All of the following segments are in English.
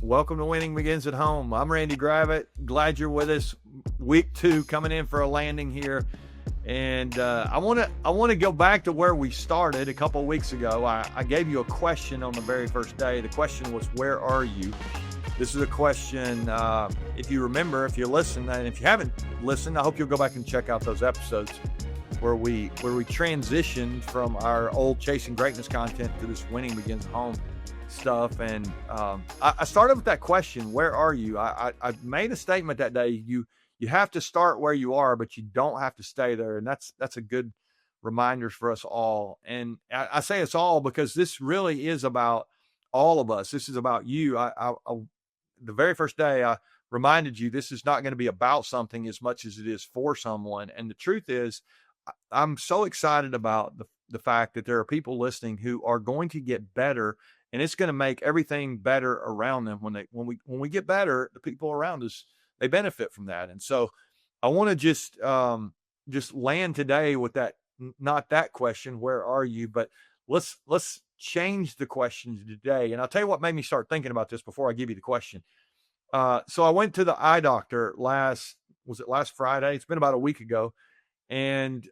Welcome to Winning Begins at Home. I'm Randy Gravitt. Glad you're with us. Week 2 coming in for a landing here. And I want to go back to where we started a couple of weeks ago. I gave you a question on the very first day. The question was, where are you? This is a question, if you remember, if you listen, and if you haven't listened, I hope you'll go back and check out those episodes where we transitioned from our old Chasing Greatness content to this Winning Begins at Home stuff. And I started with that question, where are you? I made a statement that day. You have to start where you are, but you don't have to stay there. And that's a good reminder for us all. And I say it's all because this really is about all of us. This is about you. The very first day I reminded you, this is not going to be about something as much as it is for someone. And the truth is, I'm so excited about the fact that there are people listening who are going to get better, and it's going to make everything better around them. When we get better, the people around us, they benefit from that. And so I want to just land today with that, not that question, where are you? But let's change the question today. And I'll tell you what made me start thinking about this before I give you the question. So I went to the eye doctor last Friday? It's been about a week ago. And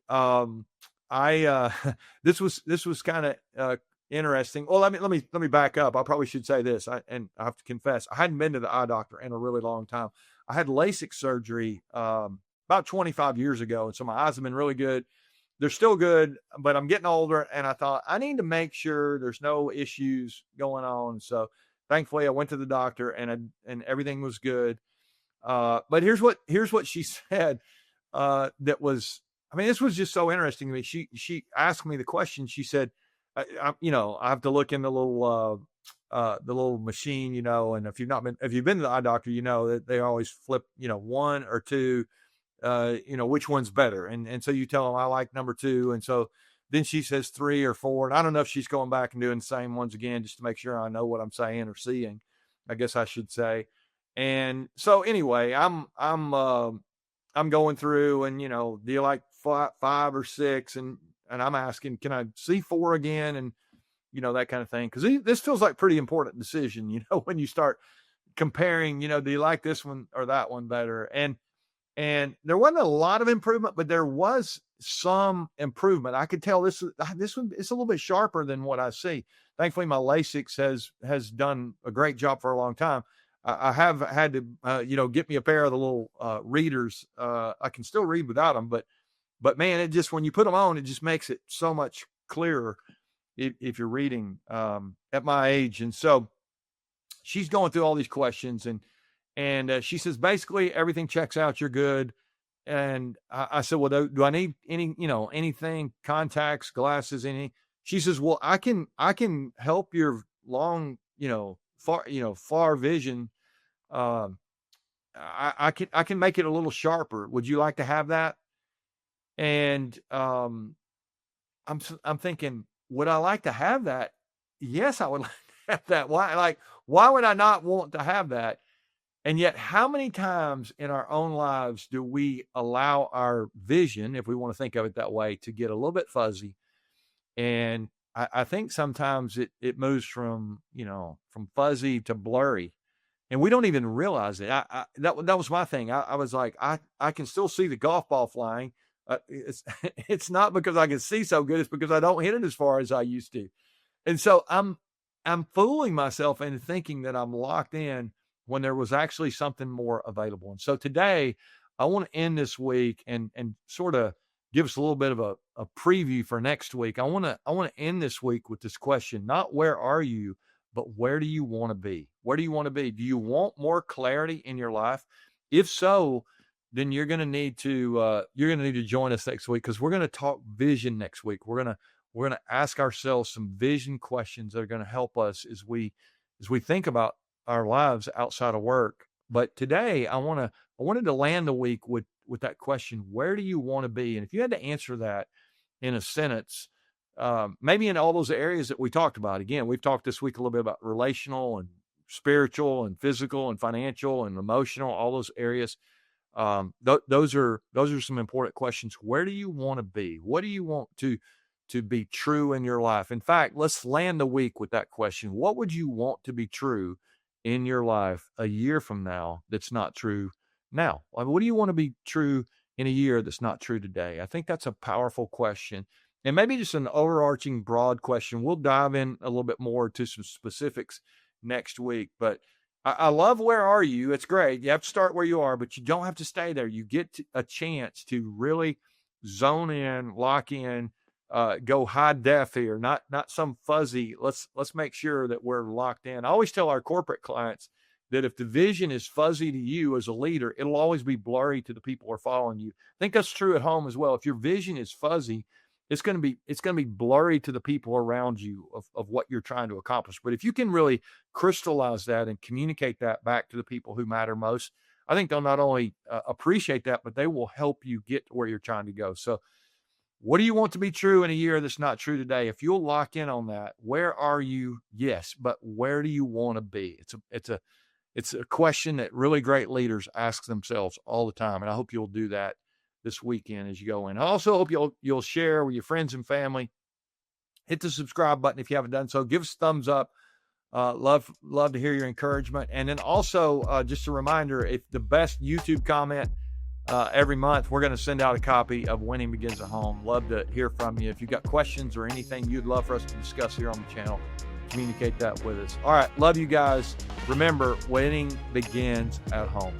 this was kind of interesting. Well, let me back up. I probably should say this. I have to confess, I hadn't been to the eye doctor in a really long time. I had LASIK surgery about 25 years ago, and so my eyes have been really good. They're still good, but I'm getting older, and I thought I need to make sure there's no issues going on. So thankfully, I went to the doctor, and everything was good. But here's what she said. This was just so interesting to me. She asked me the question. She said, I have to look in the little machine, and if you've been to the eye doctor, that they always flip, 1 or 2, which one's better. And so you tell them, I like number 2. And so then she says 3 or 4. And I don't know if she's going back and doing the same ones again, just to make sure I know what I'm saying or seeing, I guess I should say. And so anyway, I'm going through and, do you like 5 or 6? And I'm asking, can I see 4 again? And, that kind of thing. Cause this feels like pretty important decision, when you start comparing, do you like this one or that one better? And there wasn't a lot of improvement, but there was some improvement. I could tell this one is a little bit sharper than what I see. Thankfully, my LASIK has done a great job for a long time. I have had to, get me a pair of the little readers. I can still read without them, but man, it just, when you put them on, it just makes it so much clearer if you're reading at my age. And so she's going through all these questions, and she says, basically everything checks out. You're good. And I said, well, do I need any, anything, contacts, glasses, anything? She says, well, I can help your long, far vision. I can make it a little sharper. Would you like to have that? And I'm thinking, would I like to have that? Yes, I would like to have that. Why would I not want to have that? And yet, how many times in our own lives do we allow our vision, if we want to think of it that way, to get a little bit fuzzy? And I think sometimes it moves from fuzzy to blurry, and we don't even realize it. That was my thing. I was like, I can still see the golf ball flying. It's not because I can see so good. It's because I don't hit it as far as I used to. And so I'm fooling myself into thinking that I'm locked in when there was actually something more available. And so today I want to end this week and sort of give us a little bit of a preview for next week. I want to end this week with this question, not where are you, but where do you want to be? Where do you want to be? Do you want more clarity in your life? If so, then you're going to need to join us next week, because we're going to talk vision next week. We're going to ask ourselves some vision questions that are going to help us as we think about our lives outside of work. But today I wanted to land the week with that question, where do you want to be? And if you had to answer that in a sentence, maybe in all those areas that we talked about. Again, we've talked this week a little bit about relational and spiritual and physical and financial and emotional, all those areas. Those are some important questions. Where do you want to be? What do you want to be true in your life? In fact, let's land the week with that question. What would you want to be true in your life a year from now that's not true now? Like, what do you want to be true in a year that's not true today? I think that's a powerful question. And maybe just an overarching broad question. We'll dive in a little bit more to some specifics next week. But I love where are you? It's great. You have to start where you are, but you don't have to stay there. You get a chance to really zone in, lock in, go high def here, not some fuzzy. Let's make sure that we're locked in. I always tell our corporate clients that if the vision is fuzzy to you as a leader, it'll always be blurry to the people who are following you. I think that's true at home as well. If your vision is fuzzy, it's going to be blurry to the people around you of what you're trying to accomplish. But if you can really crystallize that and communicate that back to the people who matter most, I think they'll not only appreciate that, but they will help you get to where you're trying to go. So what do you want to be true in a year that's not true today? If you'll lock in on that, where are you? Yes, but where do you want to be? It's a question that really great leaders ask themselves all the time, and I hope you'll do that this weekend as you go in. I also hope you'll share with your friends and family. Hit the subscribe button if you haven't done so. Give us a thumbs up. Love to hear your encouragement. And then also just a reminder, if the best YouTube comment every month, we're going to send out a copy of Winning Begins at Home. Love to hear from you. If you've got questions or anything you'd love for us to discuss here on the channel, communicate that with us. All right. Love you guys. Remember, winning begins at home.